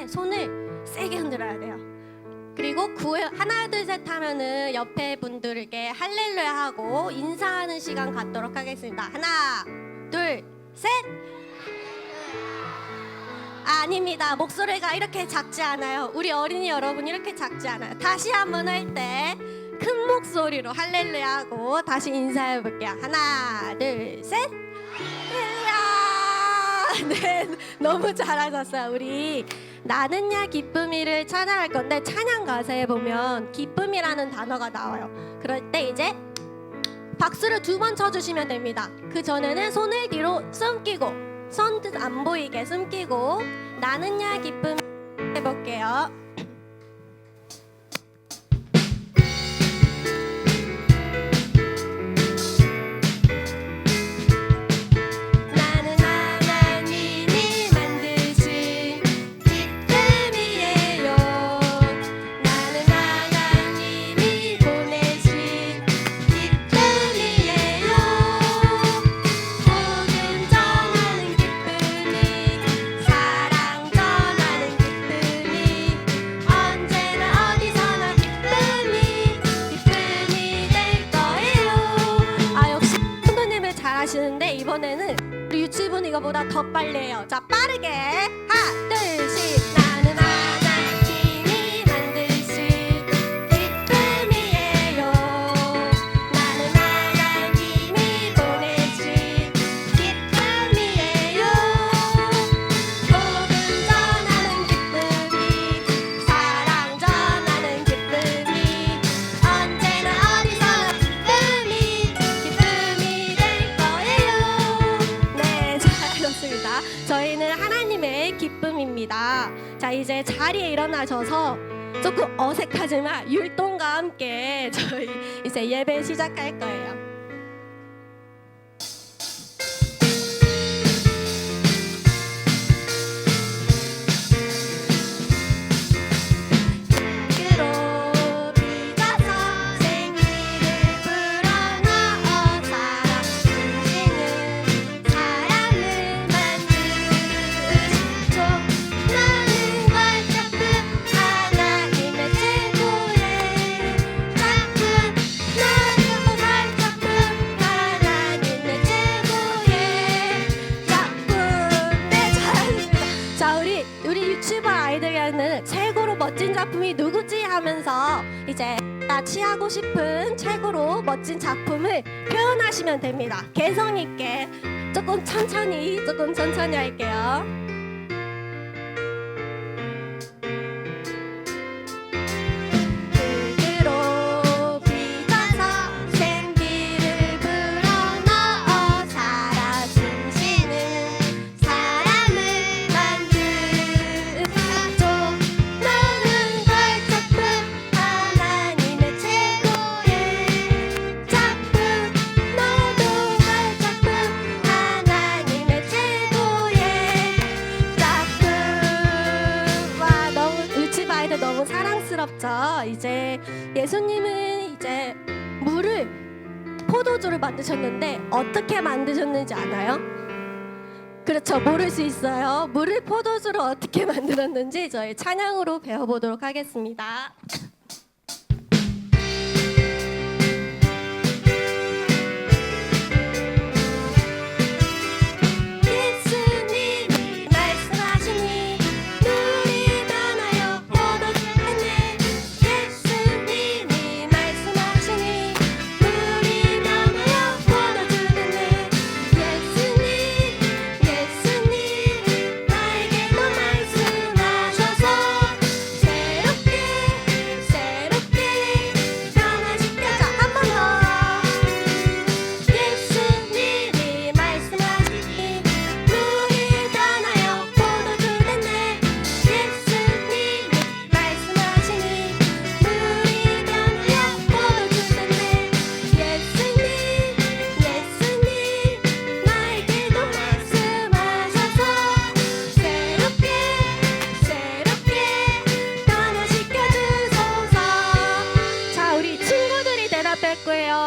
손을 세게 흔들어야 돼요. 그리고 하나 둘 셋 하면은 옆에 분들에게 할렐루야 하고 인사하는 시간 갖도록 하겠습니다. 하나 둘 셋. 아닙니다. 목소리가 이렇게 작지 않아요. 우리 어린이 여러분 이렇게 작지 않아요. 다시 한번 할 때 큰 목소리로 할렐루야 하고 다시 인사해 볼게요. 하나 둘 셋. 네, 너무 잘하셨어요. 우리 나는야 기쁨이를 찬양할 건데 찬양 가사에 보면 기쁨이라는 단어가 나와요. 그럴 때 이제 박수를 2번 쳐주시면 됩니다. 그 전에는 손을 뒤로 숨기고 손뜻 안 보이게 숨기고 나는야 기쁨 해볼게요. 하시는데 이번에는 우리 유치분 이거보다 더 빨리 해요. 자, 빠르게 하나 둘씩 나는 하나님이 만드신 기쁨이에요. 나는 하나님이 보내신 기쁨이에요. 복음 전하는 기쁨이 사랑 전하는 기쁨이 언제나 어디서나 기쁨이 될 거예요. 네, 잘하셨습니다. 저희는 하나님의 기쁨입니다. 자, 이제 자리에 일어나셔서 조금 어색하지만 율동과 함께 저희 이제 예배 시작할 거예요. 아이들에게는 최고로 멋진 작품이 누구지 하면서 이제 취하고 싶은 최고로 멋진 작품을 표현하시면 됩니다. 개성 있게 조금 천천히 할게요. 너무 사랑스럽죠. 이제 예수님은 이제 포도주를 만드셨는데 어떻게 만드셨는지 아나요? 그렇죠, 모를 수 있어요. 물을 포도주로 어떻게 만들었는지 저희 찬양으로 배워보도록 하겠습니다.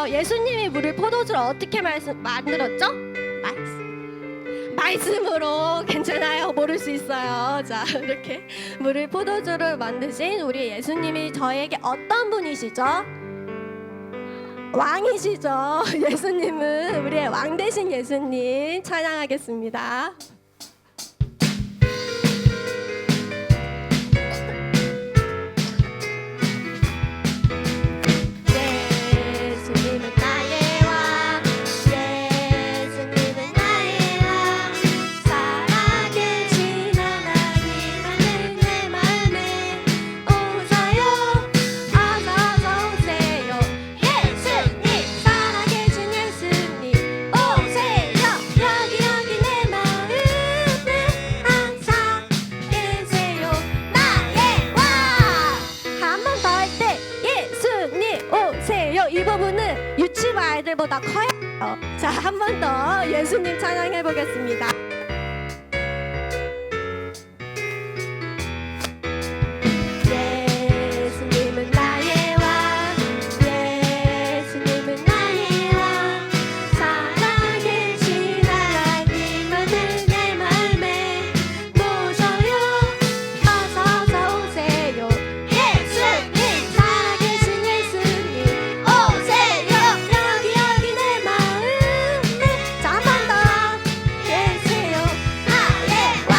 예수님이 물을 포도주로 어떻게 만들었죠? 말씀으로 괜찮아요. 모를 수 있어요. 자, 이렇게 물을 포도주로 만드신 우리 예수님이 저에게 어떤 분이시죠? 왕이시죠. 예수님은 우리의 왕 되신 예수님 찬양하겠습니다. 예수님은 나의 왕, 예수님은 나의 왕, 살아계신 하나님은 내 맘에 오세요, 어서 오세요. 예수님, 살아계신 예수님 오세요. 여기 내 마음에 항상 계세요, 나의 왕. 한 번 더 할 때 예수님 오세요. 이 부분은 유치부 아이들보다 커요. 자, 한 번 더 예수님 찬양해 보겠습니다. 예수님은 나의 왕, 예수님은 나의 왕, 살아계신 하나님은 내 맘에 모셔요, 어서 오세요. 예수님, 살아계신 예수님 오세요. 여기 내 마음에. 자, 한 번 더 계세요, 나의 왕.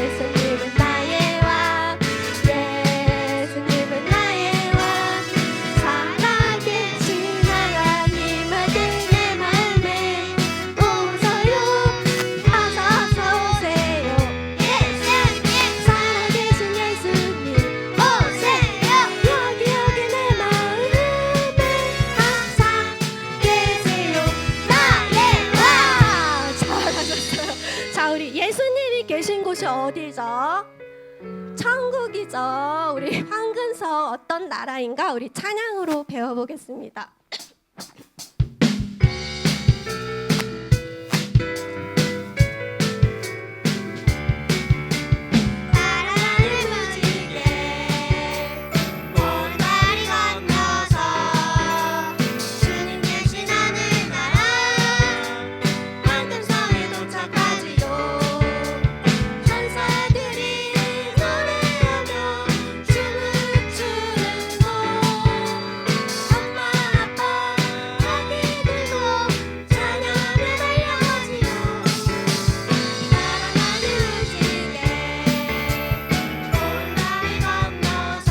예수님은 나의 왕, 예수님은 나의 왕, 살아계신 하나님은 내 맘에 오세요, 어서 오세요. 예수님, 살아계신 예수님 오세요. 여기 내 마음에 항상 계세요, 나의 왕. 잘하셨어요. 자, 우리 예수님이 계신 곳이 어디죠? 천국이죠. 우리 황금서 어떤 나라인가 우리 찬양으로 배워보겠습니다. 나라를 무지개 보리다리 건너서 주님 계신 하늘나라 황금성에 도착하지요. 천사들이 노래하며 춤을 추는 곳, 엄마 아빠 아기들도 찬양하며 달려가지요. 사랑하는 무지개 보리다리 건너서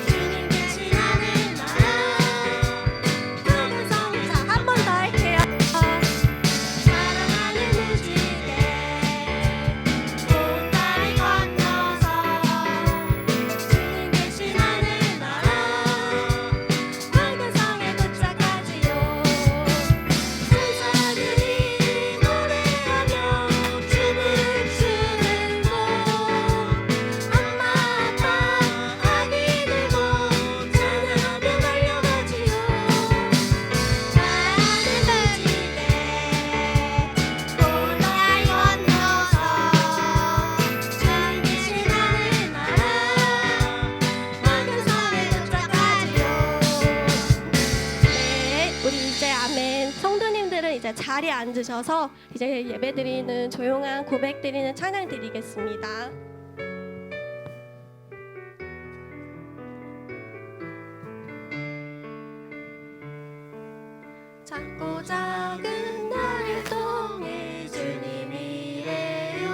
주님 계신 하늘나라 황금성. 자, 한 번 더 할게요. 사랑하는 무지개 보리다리 건너서 주님 계신 하늘나라 황금성에 도착하지요. 천사들이 노래하며 춤을 추는 곳, 엄마 아빠 아기들도 찬양하며 달려가지요. 사랑하는 무지개 보리다리 건너서 주님 계신 하늘나라 황금성에 도착하지요. 네, 우리 이제 아멘. 성도님들은 이제 자리에 앉으셔서 이제 예배드리는 조용한 고백드리는 찬양 드리겠습니다. 작고 작은 나를 통해 주님이래요.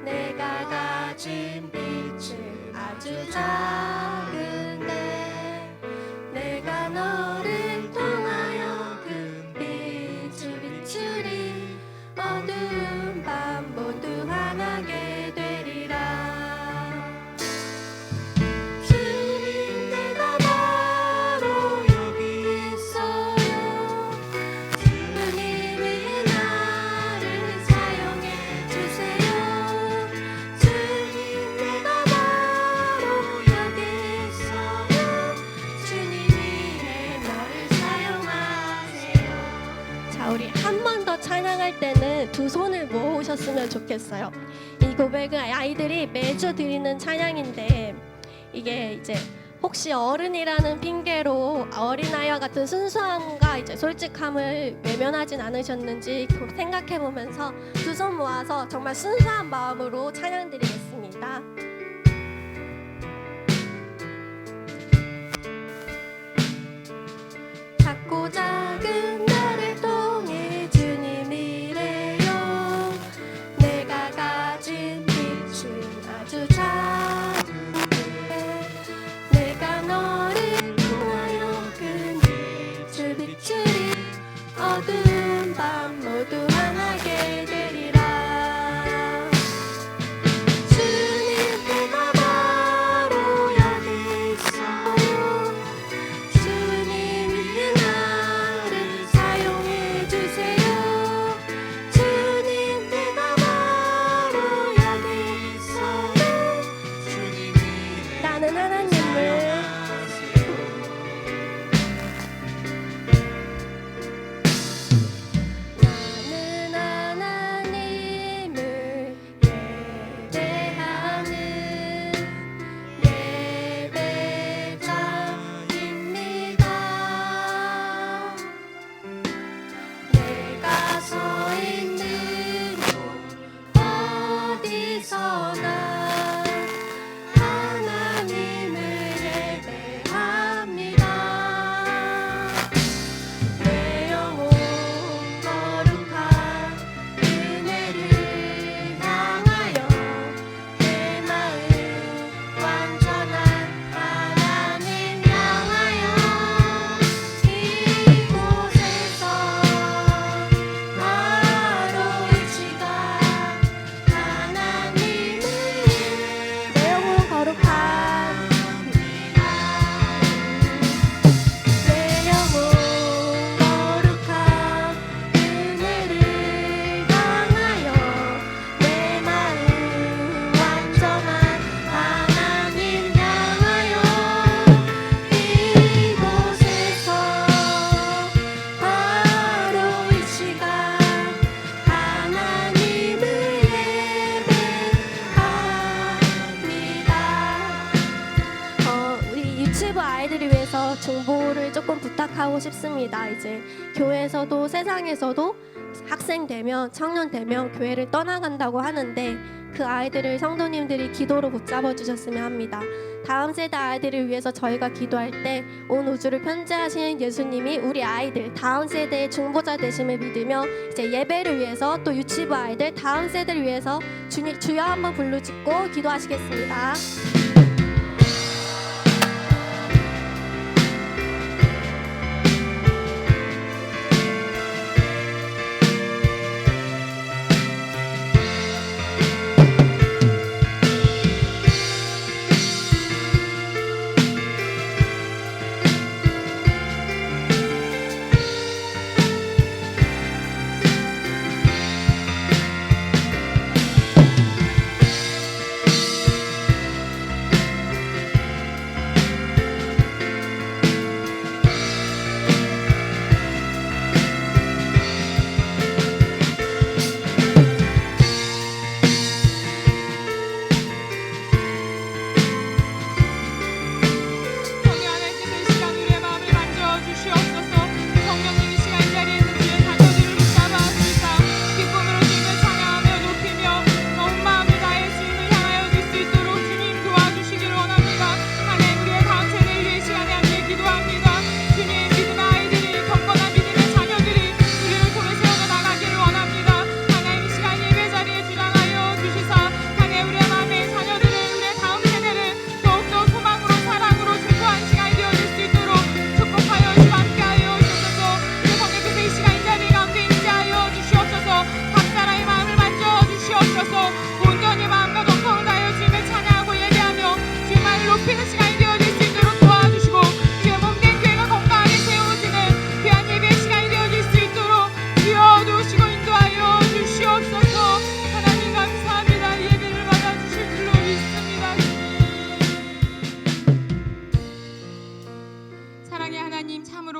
내가 가진 빛은 아주 작은데 내가 너를 통하여 그 빛을 비추리. 어두운 밤 모두 환하게 되리라. 주님, 내가 바로 여기 있어요. 주님이 나를 사용해 주세요. 주님, 내가 바로 여기 있어요. 주님이 나를 사용하세요. 자, 우리 한 번 더 찬양할 때는 두 손을 모으셨으면 좋겠어요. 이 고백은 아이들이 매주 드리는 찬양인데 이게 이제 혹시 어른이라는 핑계로 어린아이와 같은 순수함과 이제 솔직함을 외면하진 않으셨는지 생각해 보면서 두 손 모아서 정말 순수한 마음으로 찬양드리겠습니다. 작고 작은 나를 통해 주님이래요. 내가 가진 빛은 아주 작은데 내가 너를 통하여 큰 빛을 비추리. 어두운 밤 모두 환하게 되리라. 주님 내가 바로 여기 있어요. 주님이 나를 사용해 주세요. 주님 내가 바로 여기 있어요. 나는 하나님을 예배하는 예배자입니다. 내가 서 있는 곳 어디서나 하나님을 예배합니다. 내 영혼 거룩한 은혜를 향하여 내 마음 완전한 하나님 향하여 이곳에서 바로 이 시간 하나님을 내 영혼 거룩한 내 영혼 거룩한 은혜를 향하여 내 마음 완전한 하나님 향하여 이곳에서 바로 이 시간 하나님을 예배합니다. 우리 유치부 아이들을 위해서 중보를 조금 부탁하고 싶습니다. 이제 교회에서도 세상에서도 학생 되면 청년 되면 교회를 떠나간다고 하는데 그 아이들을 성도님들이 기도로 붙잡아 주셨으면 합니다. 다음 세대 아이들을 위해서 저희가 기도할 때 온 우주를 편재하시는 예수님이 우리 아이들 다음 세대의 중보자 되심을 믿으며 이제 예배를 위해서 또 유치부 아이들 다음 세대를 위해서 주여 한번 불러짓고 기도하시겠습니다.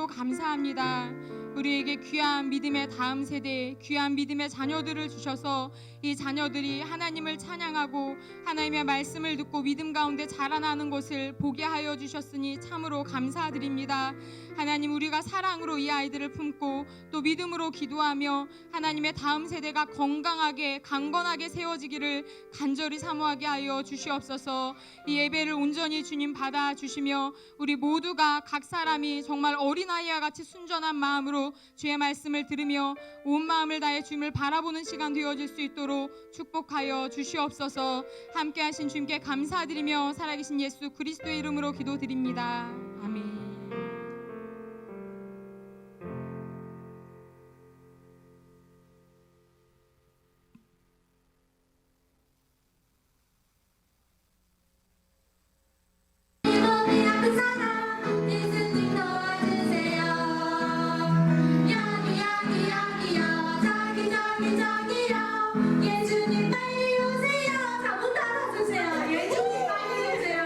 감사합니다. 우리에게 귀한 믿음의 다음 세대, 귀한 믿음의 자녀들을 주셔서 이 자녀들이 하나님을 찬양하고 하나님의 말씀을 듣고 믿음 가운데 자라나는 것을 보게 하여 주셨으니 참으로 감사드립니다. 하나님, 우리가 사랑으로 이 아이들을 품고 또 믿음으로 기도하며 하나님의 다음 세대가 건강하게 강건하게 세워지기를 간절히 사모하게 하여 주시옵소서. 이 예배를 온전히 주님 받아 주시며 우리 모두가 각 사람이 정말 어린아이와 같이 순전한 마음으로 주의 말씀을 들으며 온 마음을 다해 주님을 바라보는 시간 되어질 수 있도록 축복하여 주시옵소서. 함께 하신 주님께 감사드리며 살아계신 예수 그리스도의 이름으로 기도드립니다. 아멘. 예수님 빨리 오세요. 자, 문 닫아주세요. 예수님 빨리 오세요.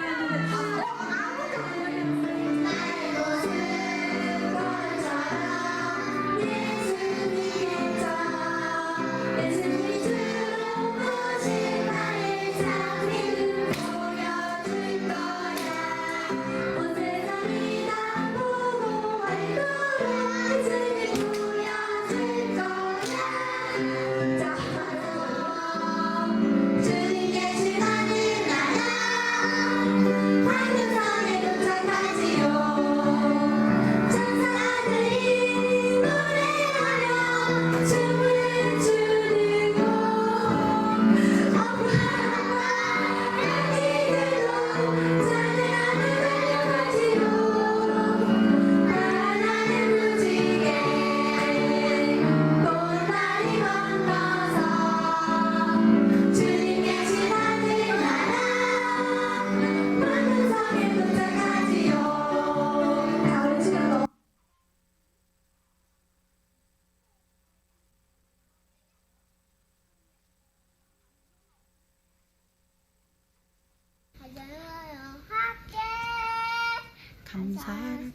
감사를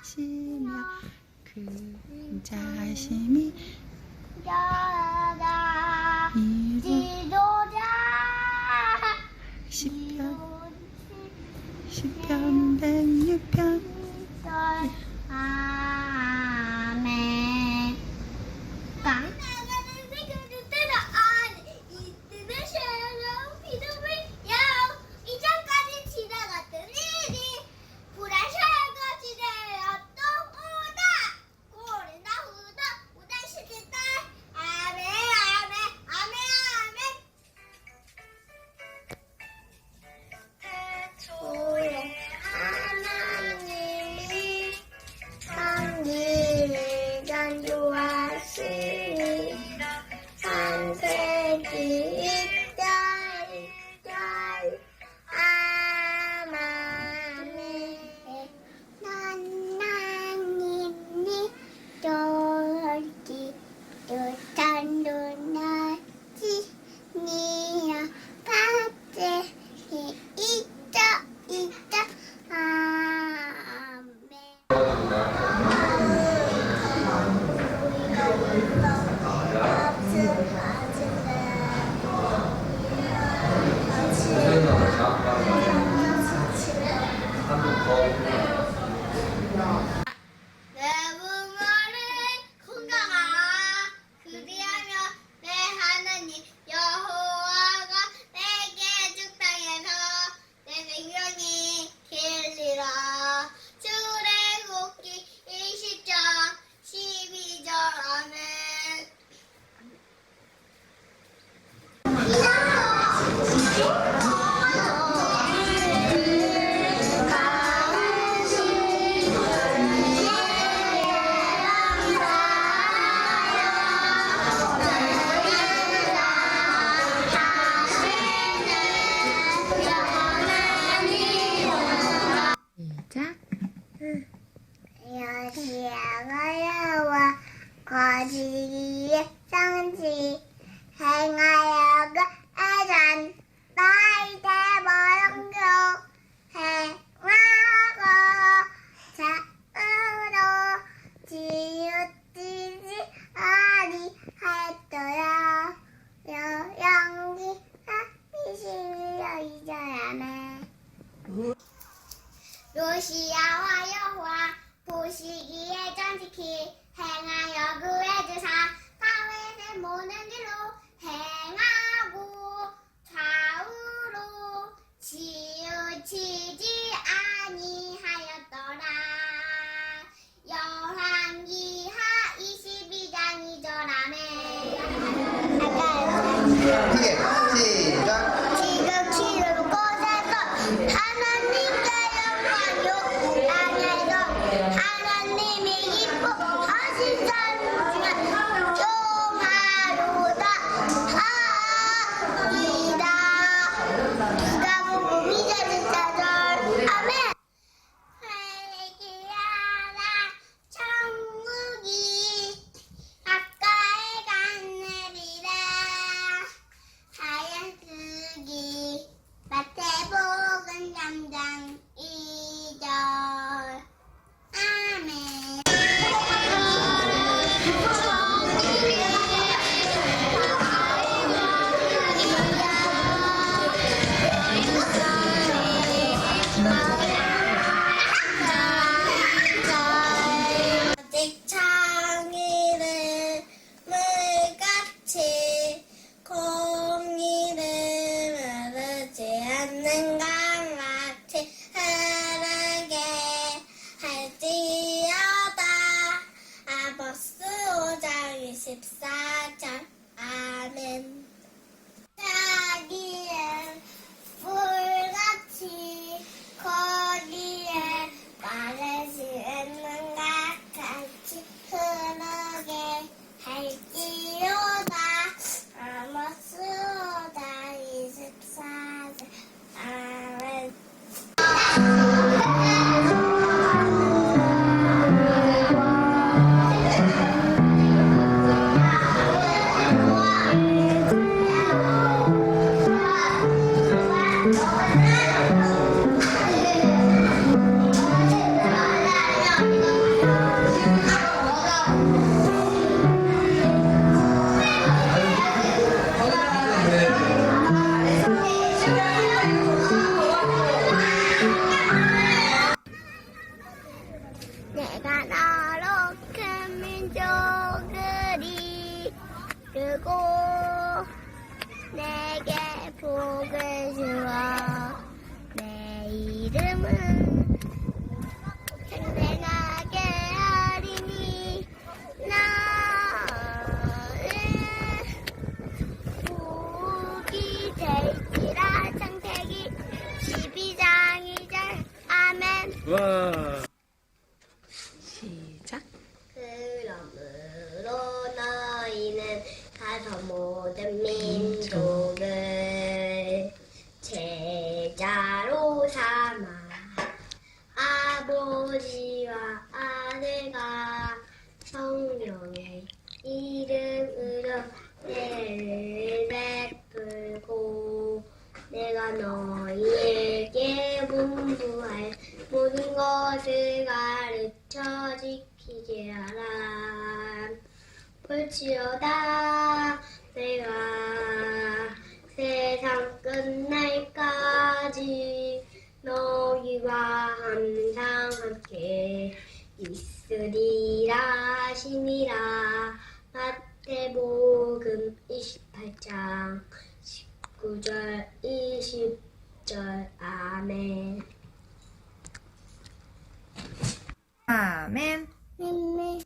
하시며 그 자심이 지도자 시편 106편 아멘. 강나가는 세계를 따라온 이들의 새로운 믿음을 이전까지 지나갔던 일이 불안해하고 지내었던 우다 고래나 우다 우다 시대다 아멘 아멘 아멘 아멘 태초에 하나님 요시야와 여호와 보시기에 정직히 행하여 구해주사 다윗의 모든 길로 행하고 좌우로 치우치지 아니하였더라. 열왕기하 22장 2절아멘. 크게 시작. 지금 키는 곳에서 하나님께 영광요 땅에서 하나님이 기뻐하신 사람 중에 종하로다 하이다. 누가 보고 믿어진 자들 아멘. 회개하라 천국이 가까이 갔느니라. 하얀 쓰기 마태복음 3장 2절 아멘. 아직 창의를 물같이 공의를 마르지 않는 강같이 흐르게 할지어다. 아모스 5장 24절 아멘. 자기의 불같이 거기에 마르지 않는 같이 흐르게 할지로다. 아모스 5장 24절 아멘. 내가 너로 큰 민족을 이루고 내게 복을 주어 내 이름은 생생하게 하리니 너는 복이 될지라. 창세기 12장 2절 아멘. 시작. 그러므로 너희는 가서 모든 민족을 제자로 삼아 아버지와 아들과 성령의 이름으로 내를 베풀고 내가 너희에게 분부할 모든 것을 가르쳐 지키게 하라. 볼지어다 내가 세상 끝날까지 너희와 항상 함께 있으리라 하시니라. 마태복음 28장 19절 20절 아멘. 아멘. 아멘.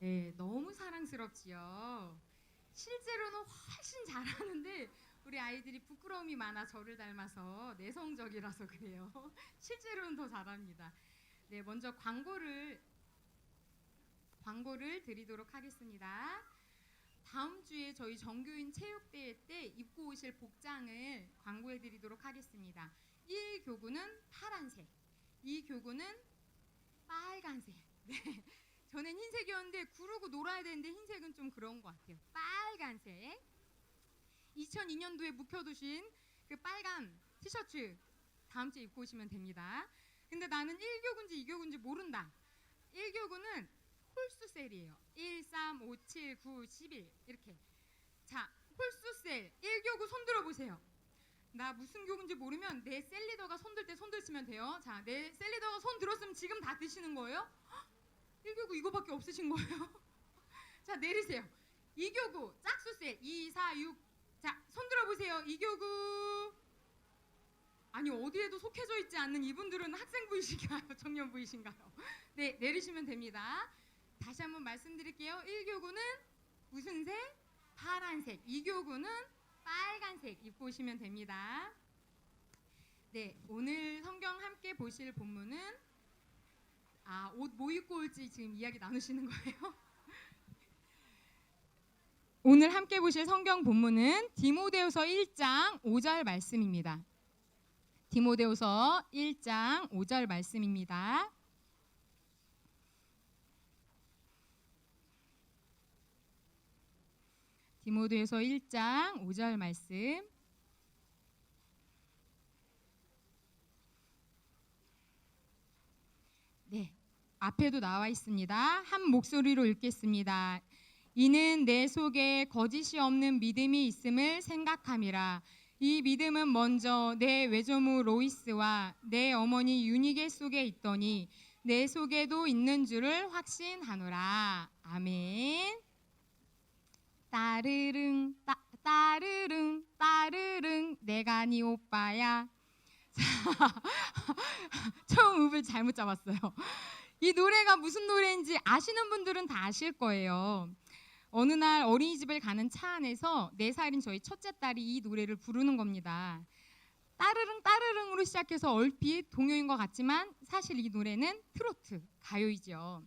네, 너무 사랑스럽지요. 실제로는 훨씬 잘하는데 우리 아이들이 부끄러움이 많아 저를 닮아서 내성적이라서 그래요. 실제로는 더 잘합니다. 네, 먼저 광고를 드리도록 하겠습니다. 다음 주에 저희 정교인 체육대회 때 입고 오실 복장을 광고해 드리도록 하겠습니다. 1교구는 파란색, 2교구는 빨간색. 네. 저는 흰색이었는데 구르고 놀아야 되는데 흰색은 좀 그런 것 같아요. 빨간색. 2002년도에 묵혀두신 그 빨간 티셔츠 다음 주에 입고 오시면 됩니다. 근데 나는 1교구인지 2교구인지 모른다. 1교구는 홀수셀이에요. 1, 3, 5, 7, 9, 11 이렇게. 자, 홀수셀 1교구 손 들어보세요. 나 무슨 교구인지 모르면 내 셀리더가 손들 때 손 드시면 돼요. 자, 내 셀리더가 손 들었으면 지금 다 드시는 거예요? 1교구 이거밖에 없으신 거예요? 자, 내리세요. 2교구 짝수셀 2, 4, 6. 자, 손 들어보세요. 2교구. 아니, 어디에도 속해져 있지 않는 이분들은 학생부이신가요? 청년부이신가요? 네, 내리시면 됩니다. 다시 한번 말씀드릴게요. 1교구는 무슨 색? 파란색. 2교구는 빨간색 입고 오시면 됩니다. 네, 오늘 성경 함께 보실 본문은 옷 뭐 입고 올지 지금 이야기 나누시는 거예요? 오늘 함께 보실 성경 본문은 디모데후서 1장 5절 말씀입니다. 디모데후서 1장 5절 말씀입니다. 디모데후서 1장 5절 말씀. 네, 앞에도 나와 있습니다. 한 목소리로 읽겠습니다. 이는 내 속에 거짓이 없는 믿음이 있음을 생각함이라. 이 믿음은 먼저 내 외조모 로이스와 내 어머니 유니게 속에 있더니 내 속에도 있는 줄을 확신하노라. 아멘. 따르릉 따르릉 따르릉 내가 네 오빠야. 처음 읍을 잘못 잡았어요. 이 노래가 무슨 노래인지 아시는 분들은 다 아실 거예요. 어느 날 어린이집을 가는 차 안에서 4살인 저희 첫째 딸이 이 노래를 부르는 겁니다. 따르릉 따르릉으로 시작해서 얼핏 동요인 것 같지만 사실 이 노래는 트로트, 가요이죠.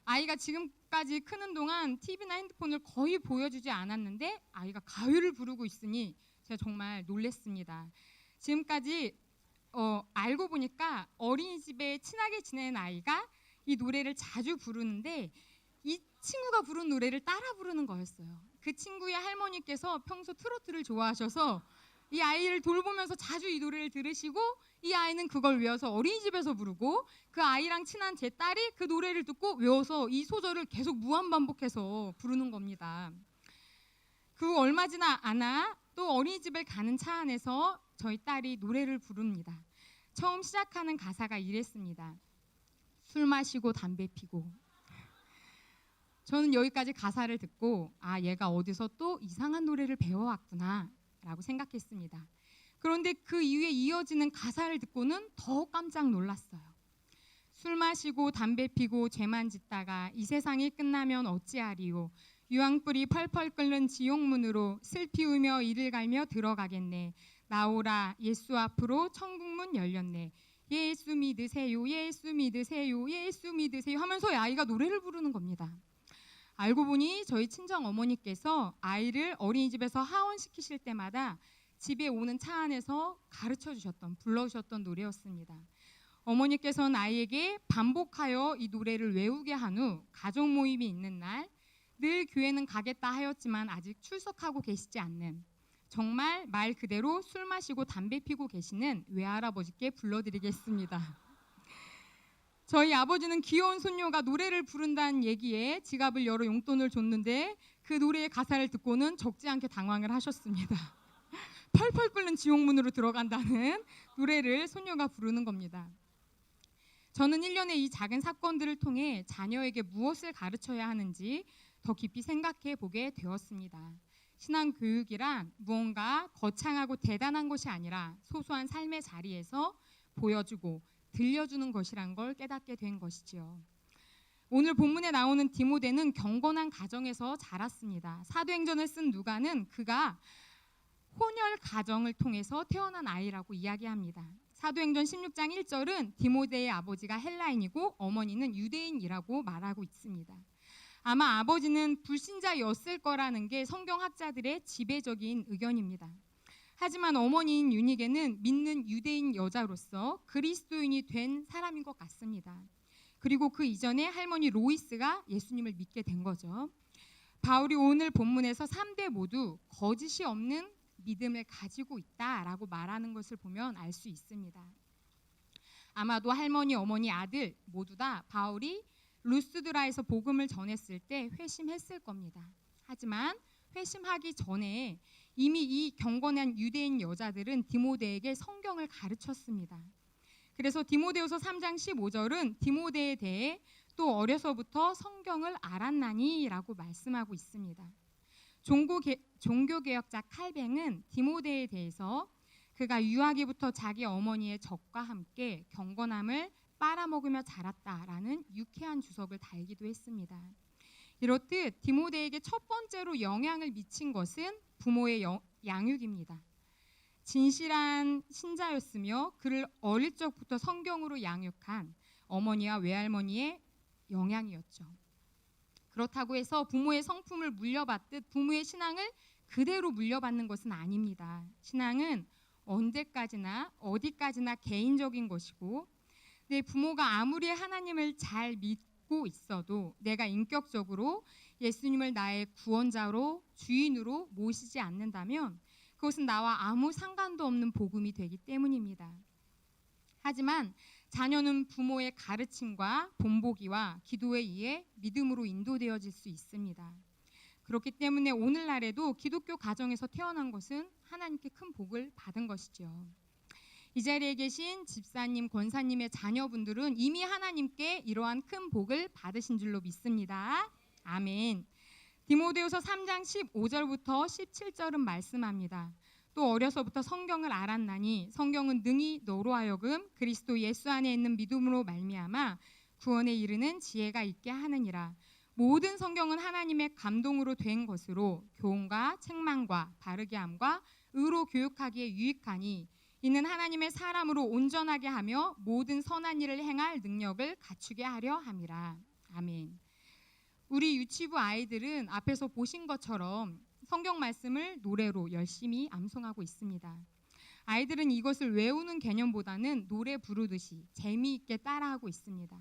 아이가 지금까지 크는 동안 TV나 핸드폰을 거의 보여주지 않았는데 아이가 가요를 부르고 있으니 제가 정말 놀랐습니다. 지금까지 알고 보니까 어린이집에 친하게 지내는 아이가 이 노래를 자주 부르는데 이 친구가 부른 노래를 따라 부르는 거였어요. 그 친구의 할머니께서 평소 트로트를 좋아하셔서 이 아이를 돌보면서 자주 이 노래를 들으시고 이 아이는 그걸 외워서 어린이집에서 부르고 그 아이랑 친한 제 딸이 그 노래를 듣고 외워서 이 소절을 계속 무한반복해서 부르는 겁니다. 그 얼마 지나 않아 또 어린이집을 가는 차 안에서 저희 딸이 노래를 부릅니다. 처음 시작하는 가사가 이랬습니다. 술 마시고 담배 피고. 저는 여기까지 가사를 듣고 얘가 어디서 또 이상한 노래를 배워왔구나 라고 생각했습니다. 그런데 그 이후에 이어지는 가사를 듣고는 더 깜짝 놀랐어요. 술 마시고 담배 피고 죄만 짓다가 이 세상이 끝나면 어찌하리요. 유황불이 펄펄 끓는 지옥문으로 슬피 울며 이를 갈며 들어가겠네. 나오라 예수 앞으로 천국문 열렸네. 예수 믿으세요 예수 믿으세요 예수 믿으세요 하면서 아이가 노래를 부르는 겁니다. 알고 보니 저희 친정 어머니께서 아이를 어린이집에서 하원시키실 때마다 집에 오는 차 안에서 가르쳐주셨던, 불러주셨던 노래였습니다. 어머니께서는 아이에게 반복하여 이 노래를 외우게 한 후 가족 모임이 있는 날 늘 교회는 가겠다 하였지만 아직 출석하고 계시지 않는 정말 말 그대로 술 마시고 담배 피고 계시는 외할아버지께 불러드리겠습니다. 저희 아버지는 귀여운 손녀가 노래를 부른다는 얘기에 지갑을 열어 용돈을 줬는데 그 노래의 가사를 듣고는 적지 않게 당황을 하셨습니다. 펄펄 끓는 지옥문으로 들어간다는 노래를 손녀가 부르는 겁니다. 저는 1년에 이 작은 사건들을 통해 자녀에게 무엇을 가르쳐야 하는지 더 깊이 생각해 보게 되었습니다. 신앙교육이란 무언가 거창하고 대단한 것이 아니라 소소한 삶의 자리에서 보여주고 들려주는 것이란 걸 깨닫게 된 것이지요. 오늘 본문에 나오는 디모데는 경건한 가정에서 자랐습니다. 사도행전을 쓴 누가는 그가 혼혈 가정을 통해서 태어난 아이라고 이야기합니다. 사도행전 16장 1절은 디모데의 아버지가 헬라인이고 어머니는 유대인이라고 말하고 있습니다. 아마 아버지는 불신자였을 거라는 게 성경학자들의 지배적인 의견입니다. 하지만 어머니인 유니게는 믿는 유대인 여자로서 그리스도인이 된 사람인 것 같습니다. 그리고 그 이전에 할머니 로이스가 예수님을 믿게 된 거죠. 바울이 오늘 본문에서 3대 모두 거짓이 없는 믿음을 가지고 있다라고 말하는 것을 보면 알 수 있습니다. 아마도 할머니, 어머니, 아들 모두 다 바울이 루스드라에서 복음을 전했을 때 회심했을 겁니다. 하지만 회심하기 전에 이미 이 경건한 유대인 여자들은 디모데에게 성경을 가르쳤습니다. 그래서 디모데후서 3장 15절은 디모데에 대해 또 어려서부터 성경을 알았나니라고 말씀하고 있습니다. 종교개혁자 칼뱅은 디모데에 대해서 그가 유아기부터 자기 어머니의 젖과 함께 경건함을 빨아먹으며 자랐다라는 유쾌한 주석을 달기도 했습니다. 이렇듯 디모데에게 첫 번째로 영향을 미친 것은 부모의 양육입니다. 진실한 신자였으며 그를 어릴 적부터 성경으로 양육한 어머니와 외할머니의 영향이었죠. 그렇다고 해서 부모의 성품을 물려받듯 부모의 신앙을 그대로 물려받는 것은 아닙니다. 신앙은 언제까지나 어디까지나 개인적인 것이고 내 부모가 아무리 하나님을 잘 믿고 있어도 내가 인격적으로 예수님을 나의 구원자로 주인으로 모시지 않는다면 그것은 나와 아무 상관도 없는 복음이 되기 때문입니다. 하지만 자녀는 부모의 가르침과 본보기와 기도에 의해 믿음으로 인도되어질 수 있습니다. 그렇기 때문에 오늘날에도 기독교 가정에서 태어난 것은 하나님께 큰 복을 받은 것이죠. 이 자리에 계신 집사님, 권사님의 자녀분들은 이미 하나님께 이러한 큰 복을 받으신 줄로 믿습니다. 아멘. 디모데후서 3장 15절부터 17절은 말씀합니다. 또 어려서부터 성경을 알았나니 성경은 능히 너로 하여금 그리스도 예수 안에 있는 믿음으로 말미암아 구원에 이르는 지혜가 있게 하느니라. 모든 성경은 하나님의 감동으로 된 것으로 교훈과 책망과 바르게 함과 의로 교육하기에 유익하니 이는 하나님의 사람으로 온전하게 하며 모든 선한 일을 행할 능력을 갖추게 하려 함이라. 아멘. 우리 유치부 아이들은 앞에서 보신 것처럼 성경 말씀을 노래로 열심히 암송하고 있습니다. 아이들은 이것을 외우는 개념보다는 노래 부르듯이 재미있게 따라하고 있습니다.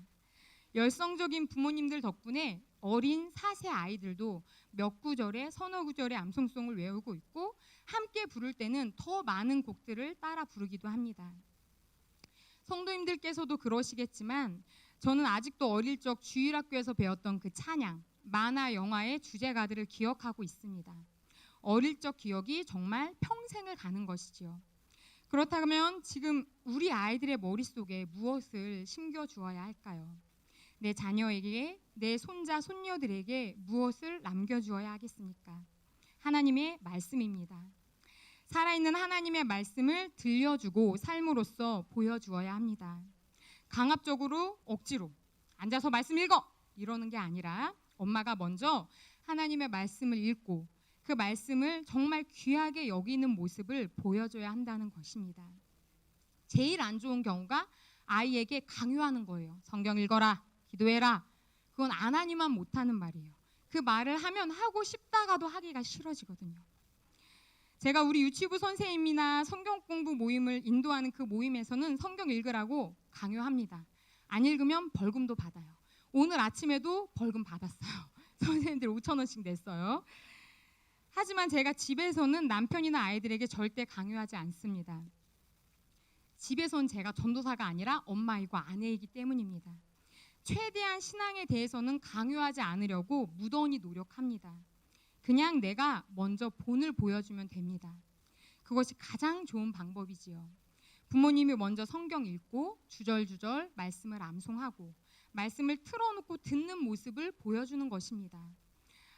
열성적인 부모님들 덕분에 어린 4세 아이들도 몇 구절에 서너 구절의 암송송을 외우고 있고 함께 부를 때는 더 많은 곡들을 따라 부르기도 합니다. 성도님들께서도 그러시겠지만 저는 아직도 어릴 적 주일학교에서 배웠던 그 찬양, 만화 영화의 주제가들을 기억하고 있습니다. 어릴 적 기억이 정말 평생을 가는 것이지요. 그렇다면 지금 우리 아이들의 머릿속에 무엇을 심겨주어야 할까요? 내 자녀에게, 내 손자, 손녀들에게 무엇을 남겨주어야 하겠습니까? 하나님의 말씀입니다. 살아있는 하나님의 말씀을 들려주고 삶으로써 보여주어야 합니다. 강압적으로 억지로 앉아서 말씀 읽어! 이러는 게 아니라 엄마가 먼저 하나님의 말씀을 읽고 그 말씀을 정말 귀하게 여기는 모습을 보여줘야 한다는 것입니다. 제일 안 좋은 경우가 아이에게 강요하는 거예요. 성경 읽어라, 기도해라. 그건 안 하니만 못하는 말이에요. 그 말을 하면 하고 싶다가도 하기가 싫어지거든요. 제가 우리 유치부 선생님이나 성경 공부 모임을 인도하는 그 모임에서는 성경 읽으라고 강요합니다. 안 읽으면 벌금도 받아요. 오늘 아침에도 벌금 받았어요. 선생님들 5,000원씩 냈어요. 하지만 제가 집에서는 남편이나 아이들에게 절대 강요하지 않습니다. 집에선 제가 전도사가 아니라 엄마이고 아내이기 때문입니다. 최대한 신앙에 대해서는 강요하지 않으려고 무던히 노력합니다. 그냥 내가 먼저 본을 보여주면 됩니다. 그것이 가장 좋은 방법이지요. 부모님이 먼저 성경 읽고 주절주절 말씀을 암송하고 말씀을 틀어놓고 듣는 모습을 보여주는 것입니다.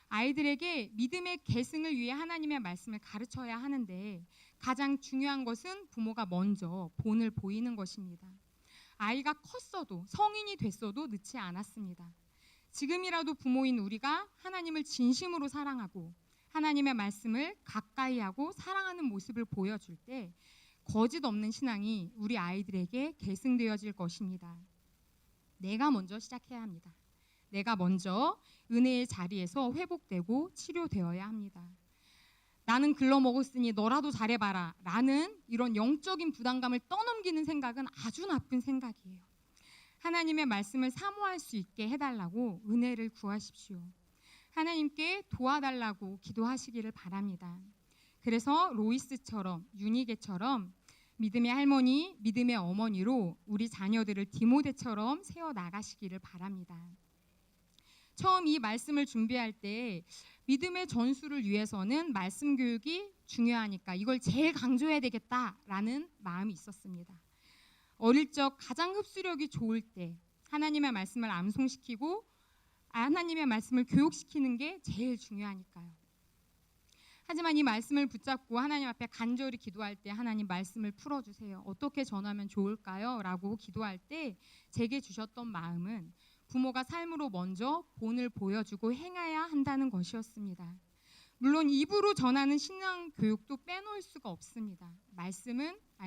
아이들에게 믿음의 계승을 위해 하나님의 말씀을 가르쳐야 하는데 가장 중요한 것은 부모가 먼저 본을 보이는 것입니다. 아이가 컸어도 성인이 됐어도 늦지 않았습니다. 지금이라도 부모인 우리가 하나님을 진심으로 사랑하고 하나님의 말씀을 가까이 하고 사랑하는 모습을 보여줄 때 거짓 없는 신앙이 우리 아이들에게 계승되어질 것입니다. 내가 먼저 시작해야 합니다. 내가 먼저 은혜의 자리에서 회복되고 치료되어야 합니다. 나는 글러먹었으니 너라도 잘해봐라 라는 이런 영적인 부담감을 떠넘기는 생각은 아주 나쁜 생각이에요. 하나님의 말씀을 사모할 수 있게 해달라고 은혜를 구하십시오. 하나님께 도와달라고 기도하시기를 바랍니다. 그래서 로이스처럼 유니게처럼 믿음의 할머니, 믿음의 어머니로 우리 자녀들을 디모데처럼 세워나가시기를 바랍니다. 처음 이 말씀을 준비할 때 믿음의 전수를 위해서는 말씀 교육이 중요하니까 이걸 제일 강조해야 되겠다라는 마음이 있었습니다. 어릴 적 가장 흡수력이 좋을 때 하나님의 말씀을 암송시키고 하나님의 말씀을 교육시키는 게 제일 중요하니까요. 하지만 이 말씀을 붙잡고 하나님 앞에 간절히 기도할 때 하나님 말씀을 풀어주세요. 어떻게 전하면 좋을까요? 라고 기도할 때 제게 주셨던 마음은 부모가 삶으로 먼저 본을 보여주고 행해야 한다는 것이었습니다. 물론 입으로 전하는 신앙 교육도 빼놓을 수가 없습니다.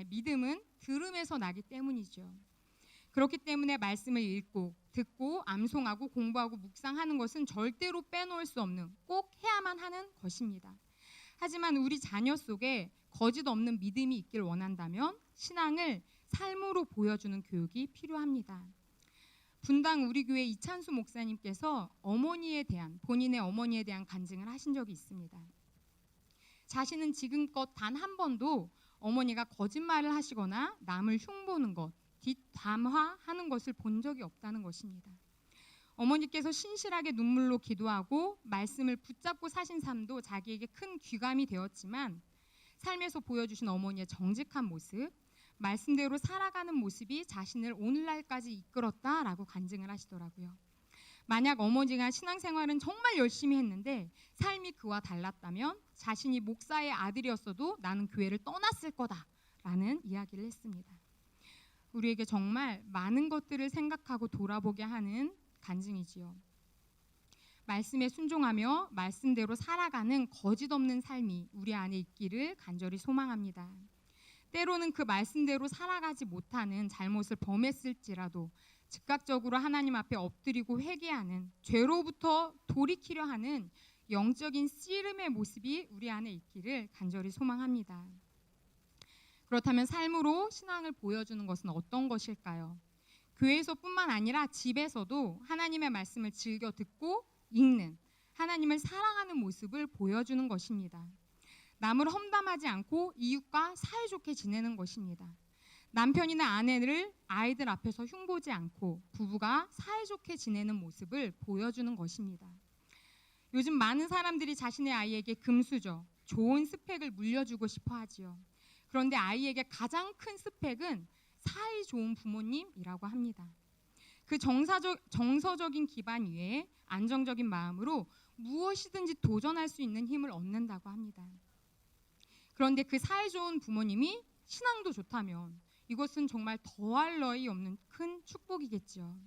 믿음은 들음에서 나기 때문이죠. 그렇기 때문에 말씀을 읽고 듣고 암송하고 공부하고 묵상하는 것은 절대로 빼놓을 수 없는 꼭 해야만 하는 것입니다. 하지만 우리 자녀 속에 거짓 없는 믿음이 있길 원한다면 신앙을 삶으로 보여주는 교육이 필요합니다. 분당 우리 교회 이찬수 목사님께서 본인의 어머니에 대한 간증을 하신 적이 있습니다. 자신은 지금껏 단 한 번도 어머니가 거짓말을 하시거나 남을 흉보는 것, 뒷담화하는 것을 본 적이 없다는 것입니다. 어머니께서 신실하게 눈물로 기도하고 말씀을 붙잡고 사신 삶도 자기에게 큰 귀감이 되었지만 삶에서 보여주신 어머니의 정직한 모습, 말씀대로 살아가는 모습이 자신을 오늘날까지 이끌었다라고 간증을 하시더라고요. 만약 어머니가 신앙생활은 정말 열심히 했는데 삶이 그와 달랐다면 자신이 목사의 아들이었어도 나는 교회를 떠났을 거다라는 이야기를 했습니다. 우리에게 정말 많은 것들을 생각하고 돌아보게 하는 간증이지요. 말씀에 순종하며 말씀대로 살아가는 거짓 없는 삶이 우리 안에 있기를 간절히 소망합니다. 때로는 그 말씀대로 살아가지 못하는 잘못을 범했을지라도 즉각적으로 하나님 앞에 엎드리고 회개하는, 죄로부터 돌이키려 하는 영적인 씨름의 모습이 우리 안에 있기를 간절히 소망합니다. 그렇다면 삶으로 신앙을 보여주는 것은 어떤 것일까요? 교회에서뿐만 아니라 집에서도 하나님의 말씀을 즐겨 듣고 읽는, 하나님을 사랑하는 모습을 보여주는 것입니다. 남을 험담하지 않고 이웃과 사이좋게 지내는 것입니다. 남편이나 아내를 아이들 앞에서 흉보지 않고 부부가 사이좋게 지내는 모습을 보여주는 것입니다. 요즘 많은 사람들이 자신의 아이에게 금수저, 좋은 스펙을 물려주고 싶어 하지요. 그런데 아이에게 가장 큰 스펙은 사이 좋은 부모님이라고 합니다. 그 정서적인 기반 위에 안정적인 마음으로 무엇이든지 도전할 수 있는 힘을 얻는다고 합니다. 그런데 그 사이 좋은 부모님이 신앙도 좋다면 이것은 정말 더할 나위 없는 큰 축복이겠죠.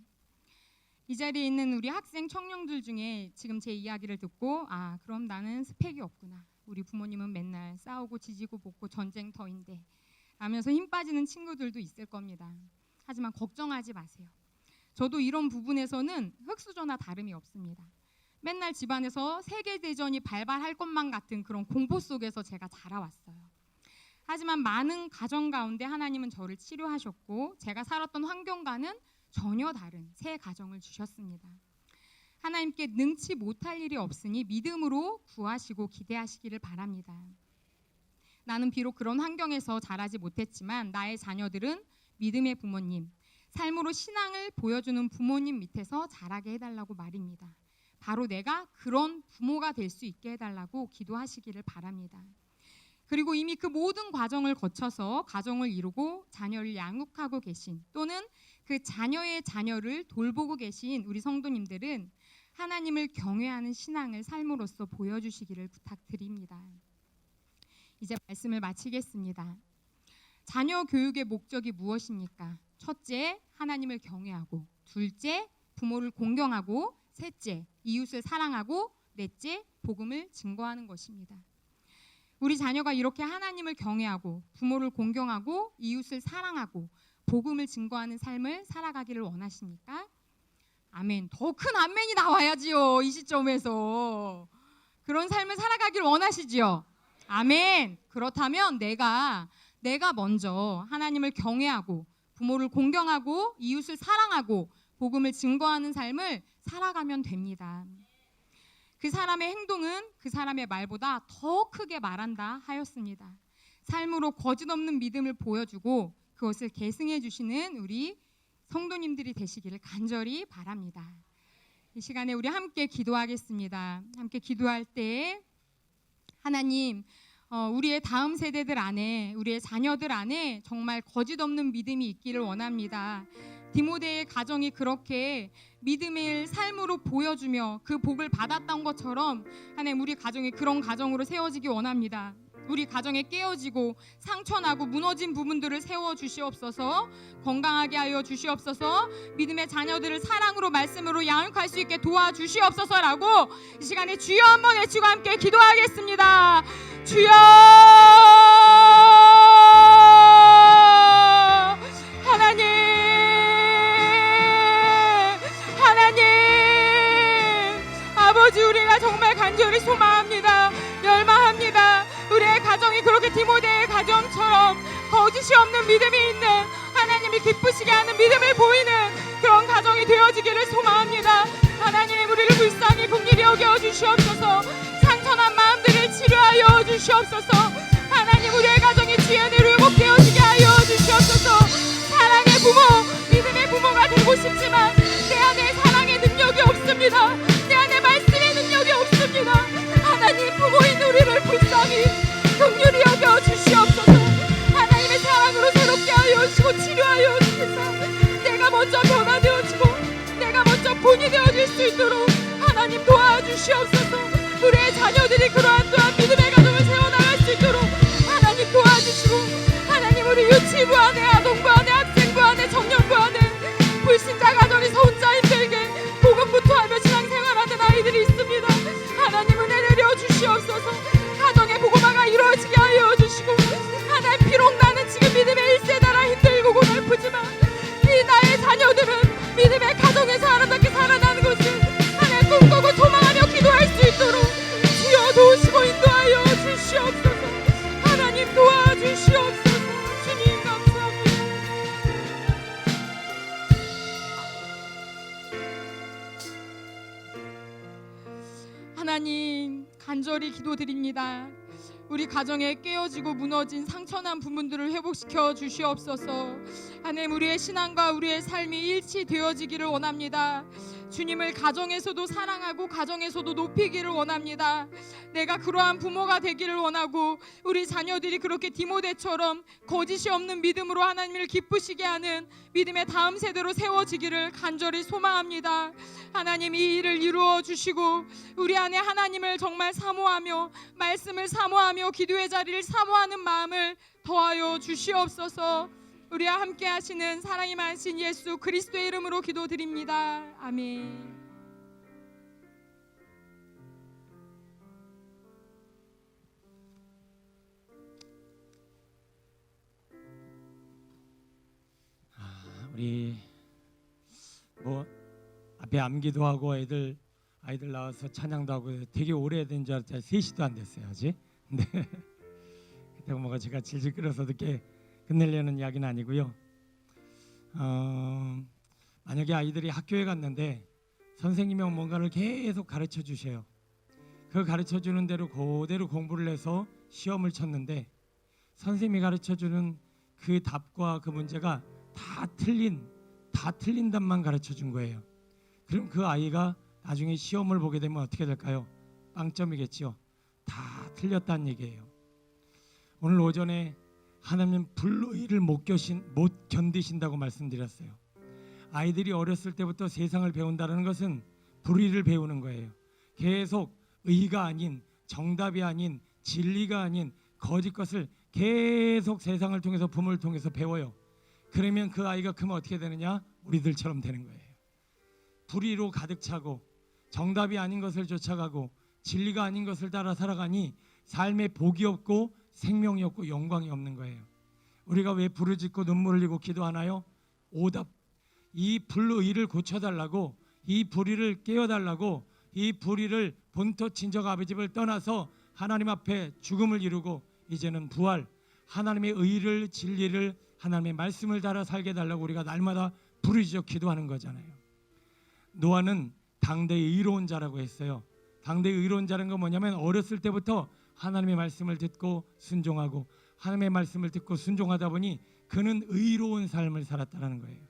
이 자리에 있는 우리 학생 청년들 중에 지금 제 이야기를 듣고 그럼 나는 스펙이 없구나. 우리 부모님은 맨날 싸우고 지지고 볶고 전쟁터인데 라면서 힘 빠지는 친구들도 있을 겁니다. 하지만 걱정하지 마세요. 저도 이런 부분에서는 흙수저나 다름이 없습니다. 맨날 집안에서 세계대전이 발발할 것만 같은 그런 공포 속에서 제가 자라왔어요. 하지만 많은 가정 가운데 하나님은 저를 치료하셨고 제가 살았던 환경과는 전혀 다른 새 가정을 주셨습니다. 하나님께 능치 못할 일이 없으니 믿음으로 구하시고 기대하시기를 바랍니다. 나는 비록 그런 환경에서 자라지 못했지만 나의 자녀들은 믿음의 부모님, 삶으로 신앙을 보여주는 부모님 밑에서 자라게 해달라고 말입니다. 바로 내가 그런 부모가 될 수 있게 해달라고 기도하시기를 바랍니다. 그리고 이미 그 모든 과정을 거쳐서 가정을 이루고 자녀를 양육하고 계신, 또는 그 자녀의 자녀를 돌보고 계신 우리 성도님들은 하나님을 경외하는 신앙을 삶으로써 보여주시기를 부탁드립니다. 이제 말씀을 마치겠습니다. 자녀 교육의 목적이 무엇입니까? 첫째, 하나님을 경외하고, 둘째, 부모를 공경하고, 셋째, 이웃을 사랑하고 넷째, 복음을 증거하는 것입니다. 우리 자녀가 이렇게 하나님을 경외하고 부모를 공경하고 이웃을 사랑하고 복음을 증거하는 삶을 살아가기를 원하십니까? 아멘. 더 큰 아멘이 나와야지요. 이 시점에서. 그런 삶을 살아가기를 원하시지요. 아멘. 그렇다면 내가 먼저 하나님을 경외하고 부모를 공경하고 이웃을 사랑하고 복음을 증거하는 삶을 살아가면 됩니다. 그 사람의 행동은 그 사람의 말보다 더 크게 말한다 하였습니다. 삶으로 거짓 없는 믿음을 보여주고 그것을 계승해 주시는 우리 성도님들이 되시기를 간절히 바랍니다. 이 시간에 우리 함께 기도하겠습니다. 함께 기도할 때 하나님, 우리의 다음 세대들 안에, 우리의 자녀들 안에 정말 거짓 없는 믿음이 있기를 원합니다. 디모데의 가정이 그렇게 믿음의 삶으로 보여주며 그 복을 받았던 것처럼 하나님, 우리 가정이 그런 가정으로 세워지기 원합니다. 우리 가정에 깨어지고 상처나고 무너진 부분들을 세워주시옵소서. 건강하게 하여 주시옵소서. 믿음의 자녀들을 사랑으로 말씀으로 양육할 수 있게 도와주시옵소서라고 이 시간에 주여 한번 외치고 함께 기도하겠습니다. 주여, 하나님, 아버지, 우리가 정말 간절히 소망합니다. 열망합니다. 우리의 가정이 그렇게 디모데의 가정처럼 거짓이 없는 믿음이 있는, 하나님이 기쁘시게 하는 믿음을 보이는 그런 가정이 되어지기를 소망합니다. 하나님, 우리를 불쌍히 긍휼히 여겨 주시옵소서. 상처난 마음들을 치료하여 주시옵소서. 하나님, 우리의 가정이 주의 은혜로 회복되어지게 하여 주시옵소서. 사랑의 부모, 믿음의 부모가 되고 싶지만 내 안에 사랑의 능력이 없습니다. 내 안에 말씀의 능력이 없습니다. 하나님, 부모인 우리를 불쌍히 긍휼히 여겨 주시옵소서. 하나님의 사랑으로 새롭게 하여 주시고 치료하여 주시사 내가 먼저 변화되어지고 내가 먼저 본이 되어질 수 있도록 하나님 도와주시옵소서. 우리의 자녀들이 그러한 또한 믿음의 가정을 세워나갈 수 있도록 하나님 도와주시고, 하나님, 우리 유치부 안에, 아동부 안에, 학생부 안에, 청년부 안에 불신자 가정이 혼자 힘들게 복음부터 하며 신앙생활하는 아이들이 있습니다. 하나님, 은혜 내려 주시옵소서. 가정의 복음화가 이루어지게 하여 주시고, 하나님, 비록 나는 지금 믿음의 1세대라 힘들고 고달프지만 이 나의 자녀들은 믿음의 가정에서 아름답게 살아나는 것을 하나님 꿈꾸고 소망하며 기도할 수 있도록 주여 도우시고 인도하여 주시옵소서. 하나님, 도와주시옵소서. 주님, 감사합니다. 하나님, 간절히 기도드립니다. 우리 가정에 깨어지고 무너진 상처난 부분들을 회복시켜 주시옵소서. 하나님, 우리의 신앙과 우리의 삶이 일치되어지기를 원합니다. 주님을 가정에서도 사랑하고 가정에서도 높이기를 원합니다. 내가 그러한 부모가 되기를 원하고 우리 자녀들이 그렇게 디모데처럼 거짓이 없는 믿음으로 하나님을 기쁘시게 하는 믿음의 다음 세대로 세워지기를 간절히 소망합니다. 하나님, 이 일을 이루어 주시고 우리 안에 하나님을 정말 사모하며 말씀을 사모하며 기도의 자리를 사모하는 마음을 더하여 주시옵소서. 우리와 함께 하시는 사랑이 많으신 예수 그리스도의 이름으로 기도드립니다. 아멘. 우리 뭐 앞에 암기도 하고 아이들 나와서 찬양도 하고 되게 오래된 줄 알았더니 3시도 안 됐어요 아직. 근데 그때 뭐가 제가 질질 끌어서 늦게 끝내려는 이야기는 아니고요. 만약에 아이들이 학교에 갔는데 선생님이 뭔가를 계속 가르쳐 주셔요. 그 가르쳐 주는 대로 그대로 공부를 해서 시험을 쳤는데 선생님이 가르쳐 주는 그 답과 그 문제가 다 틀린 답만 가르쳐 준 거예요. 그럼 그 아이가 나중에 시험을 보게 되면 어떻게 될까요? 빵점이겠죠. 다 틀렸다는 얘기예요. 오늘 오전에 하나님 불의를 못 견디신다고 말씀드렸어요. 아이들이 어렸을 때부터 세상을 배운다는 것은 불의를 배우는 거예요. 계속 의가 아닌, 정답이 아닌, 진리가 아닌 거짓 것을 계속 세상을 통해서 부모를 통해서 배워요. 그러면 그 아이가 크면 어떻게 되느냐? 우리들처럼 되는 거예요. 불의로 가득 차고 정답이 아닌 것을 쫓아가고 진리가 아닌 것을 따라 살아가니 삶에 복이 없고 생명이 없고 영광이 없는 거예요. 우리가 왜 부르짖고 눈물을 흘리고 기도하나요? 오답. 이 불의를 고쳐달라고, 이 불의를 깨워달라고, 이 불의를 본토 친정 아버지 집을 떠나서 하나님 앞에 죽음을 이루고 이제는 부활, 하나님의 의를, 진리를, 하나님의 말씀을 따라 살게 해달라고 우리가 날마다 부르짖어 기도하는 거잖아요. 노아는 당대의 의로운 자라고 했어요. 당대의 의로운 자는 건 뭐냐면 어렸을 때부터 하나님의 말씀을 듣고 순종하고 하나님의 말씀을 듣고 순종하다 보니 그는 의로운 삶을 살았다는 거예요.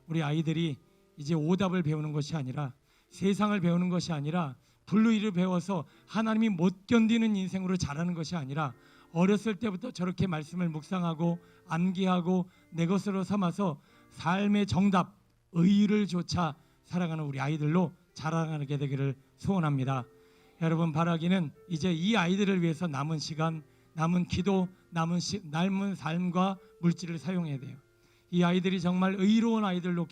우리 아이들이 이제 오답을 배우는 것이 아니라, 세상을 배우는 것이 아니라, 불의를 배워서 하나님이 못 견디는 인생으로 자라는 것이 아니라 어렸을 때부터 저렇게 말씀을 묵상하고 암기하고 내 것으로 삼아서 삶의 정답, 의를 조차 살아가는 우리 아이들로 자라나게 되기를 소원합니다. 여러분, 바라기는 이제 이 아이들을 위해서 남은 시간, 남은 기도, 남은 삶과 물질을 사용해야 돼요. 이 아이들이 정말 의로운 아이들로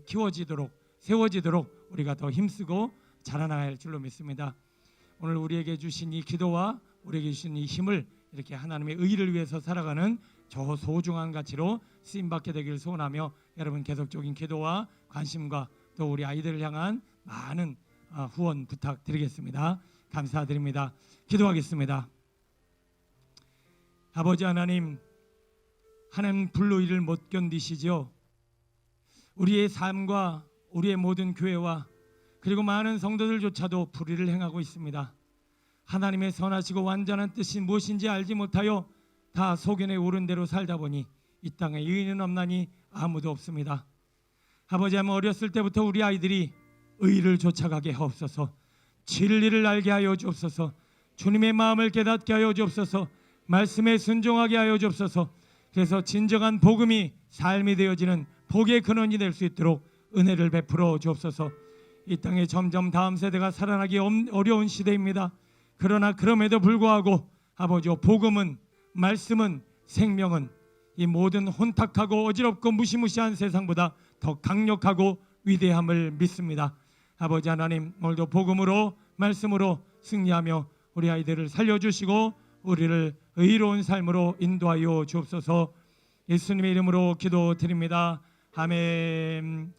키워지도록, 세워지도록 우리가 더 힘쓰고 자라나야 할 줄로 믿습니다. 오늘 우리에게 주신 이 기도와 우리에게 주신 이 힘을 이렇게 하나님의 의를 위해서 살아가는 저 소중한 가치로 쓰임받게 되기를 소원하며, 여러분 계속적인 기도와 관심과 또 우리 아이들을 향한 많은 후원 부탁드리겠습니다. 감사드립니다. 기도하겠습니다. 아버지 하나님, 하나님 불의를 못 견디시죠. 우리의 삶과 우리의 모든 교회와 그리고 많은 성도들조차도 불의를 행하고 있습니다. 하나님의 선하시고 완전한 뜻이 무엇인지 알지 못하여 다 소견에 오른 대로 살다 보니 이 땅에 의인은 없나니 아무도 없습니다. 아버지 하나님, 어렸을 때부터 우리 아이들이 의를 쫓아가게 하옵소서. 진리를 알게 하여 주옵소서. 주님의 마음을 깨닫게 하여 주옵소서. 말씀에 순종하게 하여 주옵소서. 그래서 진정한 복음이 삶이 되어지는 복의 근원이 될 수 있도록 은혜를 베풀어 주옵소서. 이 땅에 점점 다음 세대가 살아나기 어려운 시대입니다. 그러나 그럼에도 불구하고 아버지여, 복음은, 말씀은, 생명은 이 모든 혼탁하고 어지럽고 무시무시한 세상보다 더 강력하고 위대함을 믿습니다. 아버지 하나님, 오늘도 복음으로, 말씀으로 승리하며 우리 아이들을 살려주시고 우리를 의로운 삶으로 인도하여 주옵소서. 예수님의 이름으로 기도드립니다. 아멘.